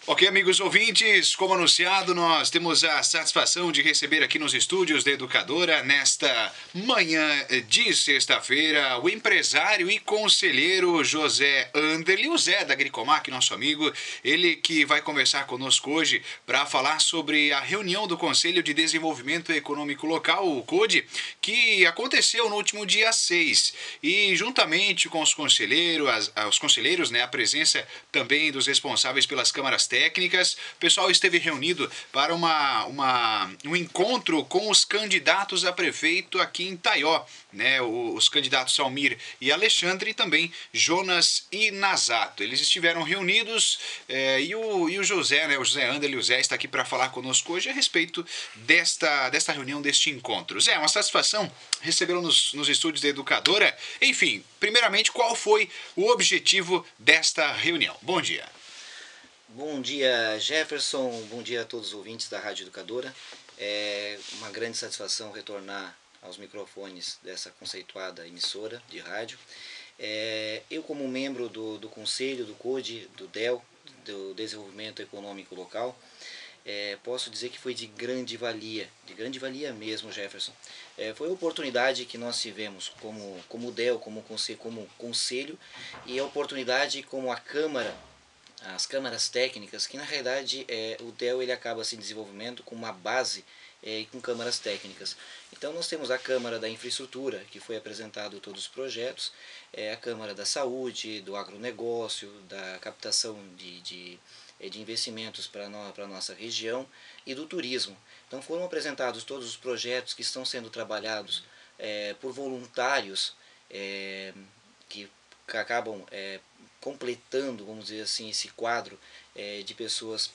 Ok, amigos ouvintes, como anunciado, nós temos a satisfação de receber aqui nos estúdios da Educadora, nesta manhã de sexta-feira, o empresário e conselheiro José Anderli, o Zé da Agricomac, nosso amigo, ele que vai conversar conosco hoje para falar sobre a reunião do Conselho de Desenvolvimento Econômico Local, o CODE, que aconteceu no último dia 6. E juntamente com os conselheiros, né, a presença também dos responsáveis pelas câmaras técnicas, o pessoal esteve reunido para um encontro com os candidatos a prefeito aqui em Taió, né? Os candidatos Almir e Alexandre e também Jonas e Nazato. Eles estiveram reunidos e o José, né? O José Anderli, o Zé, está aqui para falar conosco hoje a respeito desta reunião, deste encontro. Zé, uma satisfação recebê-lo nos estúdios da Educadora. Enfim, primeiramente, qual foi o objetivo desta reunião? Bom dia. Bom dia, Jefferson. Bom dia a todos os ouvintes da Rádio Educadora. É uma grande satisfação retornar aos microfones dessa conceituada emissora de rádio. Eu, como membro do Conselho, do CODE, do DEL, do Desenvolvimento Econômico Local, posso dizer que foi de grande valia mesmo, Jefferson. Foi a oportunidade que nós tivemos como DEL, como conselho, e a oportunidade como a Câmara, as câmaras técnicas, que na realidade o DEL ele acaba se desenvolvendo com uma base com câmaras técnicas. Então nós temos a Câmara da Infraestrutura, que foi apresentado todos os projetos, a Câmara da Saúde, do agronegócio, da captação de investimentos para a nossa região e do turismo. Então foram apresentados todos os projetos que estão sendo trabalhados por voluntários que acabam completando, vamos dizer assim, esse quadro de pessoas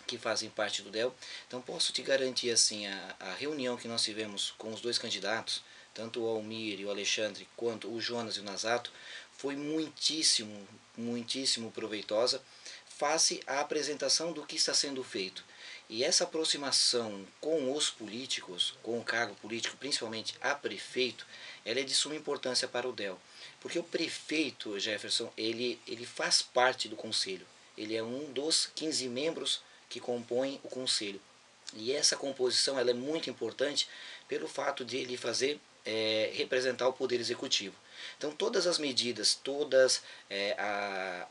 que fazem parte do DEL. Então posso te garantir assim, a reunião que nós tivemos com os dois candidatos, tanto o Almir e o Alexandre, quanto o Jonas e o Nazato, foi muitíssimo proveitosa face à apresentação do que está sendo feito. E essa aproximação com os políticos, com o cargo político, principalmente a prefeito, ela é de suma importância para o DEL. Porque o prefeito, Jefferson, ele faz parte do conselho. Ele é um dos 15 membros que compõem o conselho. E essa composição ela é muito importante pelo fato de ele representar o poder executivo. Então todas as medidas, todas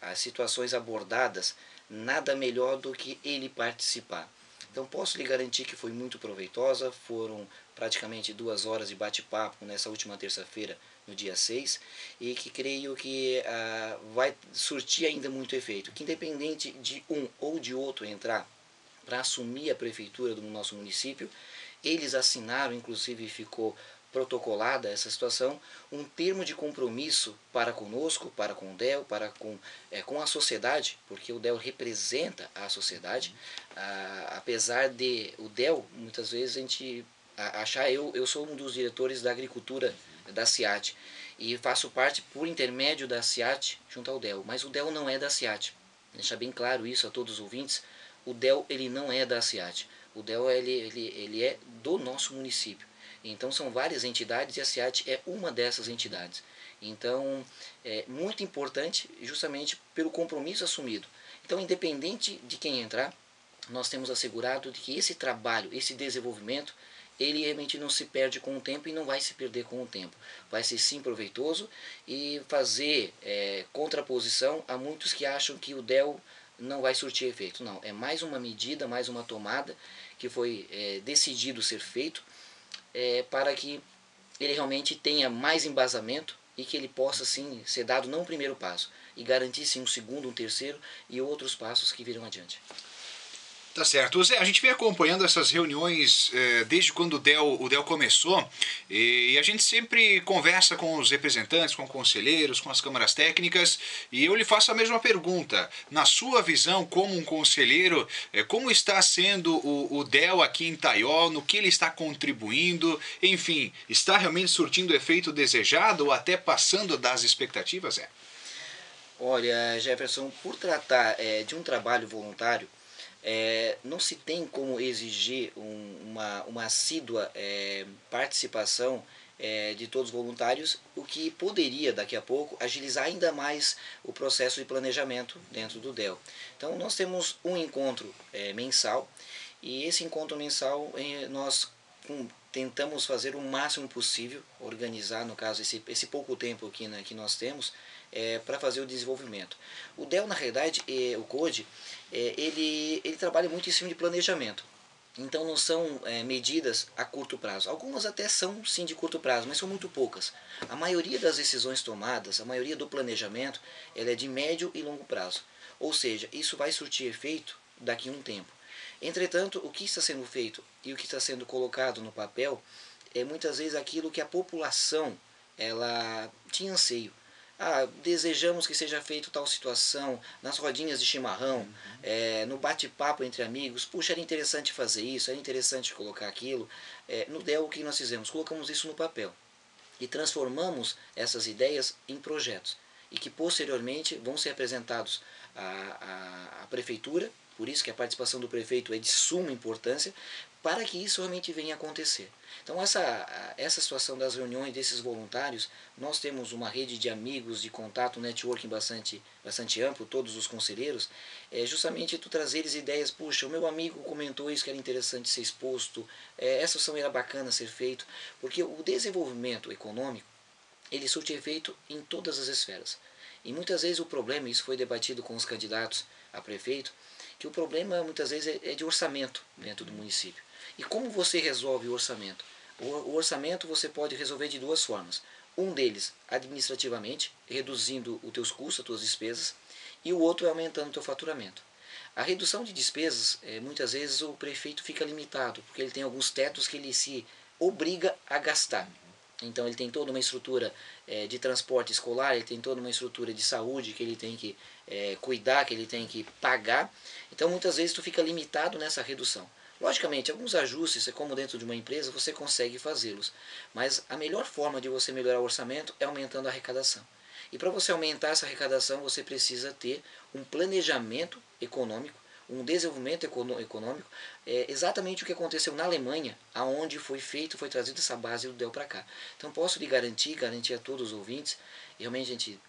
as situações abordadas, nada melhor do que ele participar. Então posso lhe garantir que foi muito proveitosa, foram praticamente 2 horas de bate-papo nessa última terça-feira, no dia 6, e que creio que vai surtir ainda muito efeito, que independente de um ou de outro entrar para assumir a prefeitura do nosso município, eles assinaram, inclusive ficou protocolada essa situação, um termo de compromisso para conosco, para com o DEL, para com a sociedade, porque o DEL representa a sociedade, apesar de o DEL, muitas vezes a gente achar, eu sou um dos diretores da agricultura da CIAT, e faço parte por intermédio da CIAT junto ao DEL, mas o DEL não é da CIAT, deixar bem claro isso a todos os ouvintes, o DEL ele não é da CIAT, o DEL ele é do nosso município. Então são várias entidades e a CIAT é uma dessas entidades. Então é muito importante justamente pelo compromisso assumido. Então independente de quem entrar, nós temos assegurado de que esse trabalho, esse desenvolvimento, ele realmente não se perde com o tempo e não vai se perder com o tempo. Vai ser sim proveitoso e fazer contraposição a muitos que acham que o DEL não vai surtir efeito. Não, é mais uma medida, mais uma tomada que foi decidido ser feito para que ele realmente tenha mais embasamento e que ele possa sim ser dado não o primeiro passo e garantir sim um segundo, um terceiro e outros passos que virão adiante. Tá certo. Zé, a gente vem acompanhando essas reuniões desde quando o DEL começou e a gente sempre conversa com os representantes, com conselheiros, com as câmaras técnicas e eu lhe faço a mesma pergunta. Na sua visão, como um conselheiro, como está sendo o DEL aqui em Taió, no que ele está contribuindo, enfim, está realmente surtindo o efeito desejado ou até passando das expectativas, Zé? Olha, Jefferson, por tratar de um trabalho voluntário, não se tem como exigir uma assídua participação de todos os voluntários, o que poderia daqui a pouco agilizar ainda mais o processo de planejamento dentro do DEL. Então nós temos um encontro mensal, e esse encontro mensal nós tentamos fazer o máximo possível, organizar, no caso, esse pouco tempo que nós temos, para fazer o desenvolvimento. O DEL, na realidade, o CODE, ele trabalha muito em cima de planejamento. Então não são medidas a curto prazo. Algumas até são sim de curto prazo, mas são muito poucas. A maioria das decisões tomadas, a maioria do planejamento, ela é de médio e longo prazo. Ou seja, isso vai surtir efeito daqui a um tempo. Entretanto, o que está sendo feito e o que está sendo colocado no papel é muitas vezes aquilo que a população ela tinha anseio. Desejamos que seja feito tal situação, nas rodinhas de chimarrão, no bate-papo entre amigos. Puxa, era interessante fazer isso, era interessante colocar aquilo. No DEL, o que nós fizemos? Colocamos isso no papel e transformamos essas ideias em projetos e que posteriormente vão ser apresentados à prefeitura. Por isso que a participação do prefeito é de suma importância para que isso realmente venha a acontecer. Então essa situação das reuniões desses voluntários, nós temos uma rede de amigos, de contato, um networking bastante amplo, todos os conselheiros, justamente tu trazeres ideias, puxa, o meu amigo comentou isso que era interessante ser exposto, essa ação era bacana ser feito, porque o desenvolvimento econômico, ele surte efeito em todas as esferas. E muitas vezes o problema, isso foi debatido com os candidatos a prefeito, que o problema muitas vezes é de orçamento dentro do município. E como você resolve o orçamento? O orçamento você pode resolver de duas formas. Um deles, administrativamente, reduzindo os teus custos, as tuas despesas, e o outro é aumentando o teu faturamento. A redução de despesas, muitas vezes o prefeito fica limitado, porque ele tem alguns tetos que ele se obriga a gastar. Então ele tem toda uma estrutura de transporte escolar, ele tem toda uma estrutura de saúde que ele tem que cuidar, que ele tem que pagar. Então muitas vezes tu fica limitado nessa redução. Logicamente, alguns ajustes, como dentro de uma empresa, você consegue fazê-los. Mas a melhor forma de você melhorar o orçamento é aumentando a arrecadação. E para você aumentar essa arrecadação, você precisa ter um planejamento econômico, um desenvolvimento econômico, exatamente o que aconteceu na Alemanha, aonde foi trazida essa base do DEL para cá. Então posso lhe garantir a todos os ouvintes, realmente a gente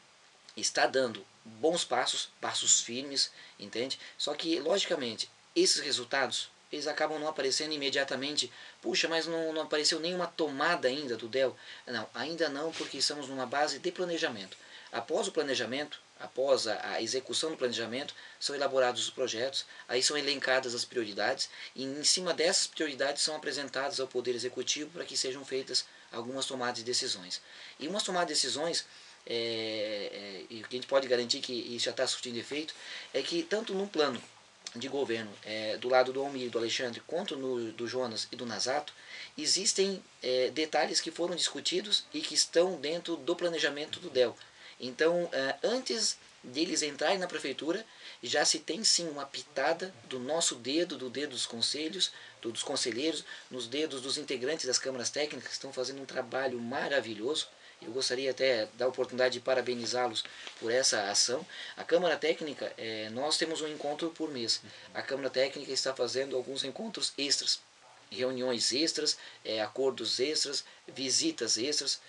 está dando bons passos firmes, entende? Só que, logicamente, esses resultados, eles acabam não aparecendo imediatamente. Puxa, mas não apareceu nenhuma tomada ainda do DEL. Não, ainda não, porque estamos numa base de planejamento. Após o planejamento, após a execução do planejamento, são elaborados os projetos, aí são elencadas as prioridades, e em cima dessas prioridades são apresentadas ao Poder Executivo para que sejam feitas algumas tomadas de decisões. E umas tomadas de decisões, e o que a gente pode garantir que isso já está surtindo efeito, é que tanto no plano de governo, do lado do Almir, do Alexandre, quanto do Jonas e do Nazato, existem detalhes que foram discutidos e que estão dentro do planejamento do DEL. Então, antes deles entrarem na prefeitura, já se tem sim uma pitada do nosso dedo, do dedo dos conselhos, dos conselheiros, nos dedos dos integrantes das câmaras técnicas, que estão fazendo um trabalho maravilhoso. Eu gostaria até da oportunidade de parabenizá-los por essa ação. A Câmara Técnica, nós temos um encontro por mês. A Câmara Técnica está fazendo alguns encontros extras, reuniões extras, acordos extras, visitas extras.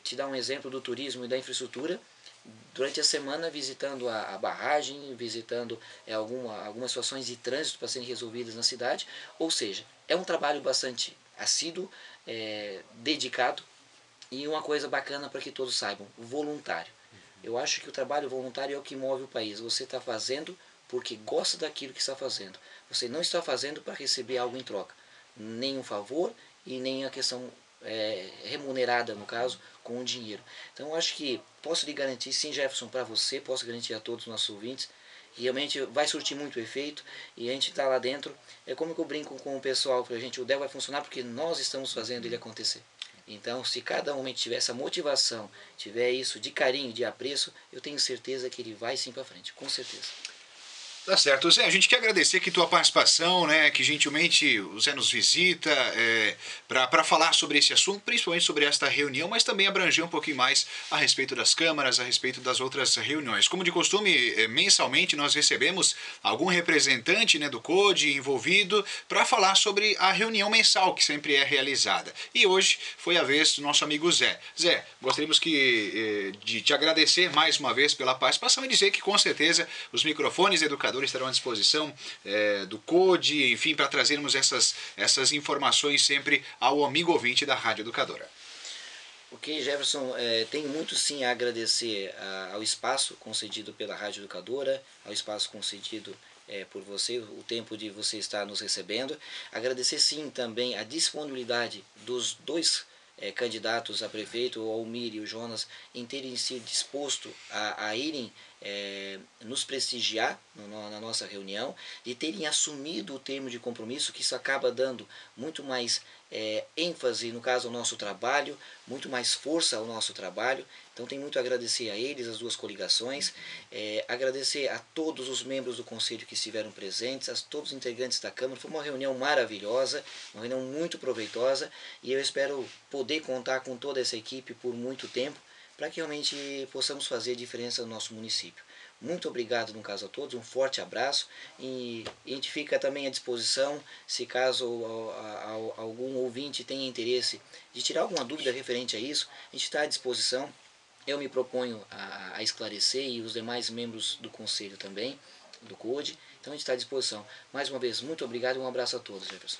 Te dar um exemplo do turismo e da infraestrutura. Durante a semana visitando a barragem, visitando algumas situações de trânsito para serem resolvidas na cidade. Ou seja, é um trabalho bastante assíduo, dedicado, e uma coisa bacana para que todos saibam, voluntário. Eu acho que o trabalho voluntário é o que move o país. Você está fazendo porque gosta daquilo que está fazendo. Você não está fazendo para receber algo em troca. Nem um favor e nem a questão remunerada, no caso, com o dinheiro. Então eu acho que posso lhe garantir, sim, Jefferson, para você, posso garantir a todos os nossos ouvintes, realmente vai surtir muito efeito e a gente está lá dentro. É como que eu brinco com o pessoal, para a gente, o DEL vai funcionar porque nós estamos fazendo ele acontecer. Então, se cada um tiver essa motivação, tiver isso de carinho, de apreço, eu tenho certeza que ele vai sim para frente, com certeza. Tá certo. Zé, a gente quer agradecer aqui tua participação, né? Que gentilmente o Zé nos visita para falar sobre esse assunto, principalmente sobre esta reunião, mas também abranger um pouquinho mais a respeito das câmaras, a respeito das outras reuniões. Como de costume, mensalmente nós recebemos algum representante, né, do CODE envolvido para falar sobre a reunião mensal que sempre é realizada. E hoje foi a vez do nosso amigo Zé. Zé, gostaríamos de te agradecer mais uma vez pela participação e dizer que com certeza os microfones educadores estarão à disposição do CODE, enfim, para trazermos essas informações sempre ao amigo ouvinte da Rádio Educadora. Ok, Jefferson, tenho muito sim a agradecer ao espaço concedido pela Rádio Educadora, ao espaço concedido por você, o tempo de você estar nos recebendo. Agradecer sim também a disponibilidade dos dois candidatos a prefeito, o Almir e o Jonas, em terem se disposto a irem nos prestigiar na nossa reunião, de terem assumido o termo de compromisso, que isso acaba dando muito mais ênfase, no caso, ao nosso trabalho, muito mais força ao nosso trabalho. Então, tenho muito a agradecer a eles, as duas coligações, agradecer a todos os membros do Conselho que estiveram presentes, a todos os integrantes da Câmara. Foi uma reunião maravilhosa, uma reunião muito proveitosa, e eu espero poder contar com toda essa equipe por muito tempo, para que realmente possamos fazer diferença no nosso município. Muito obrigado, no caso, a todos, um forte abraço, e a gente fica também à disposição, se caso algum ouvinte tenha interesse de tirar alguma dúvida referente a isso, a gente está à disposição. Eu me proponho a esclarecer, e os demais membros do Conselho também, do CODE, então a gente está à disposição. Mais uma vez, muito obrigado e um abraço a todos, Jefferson.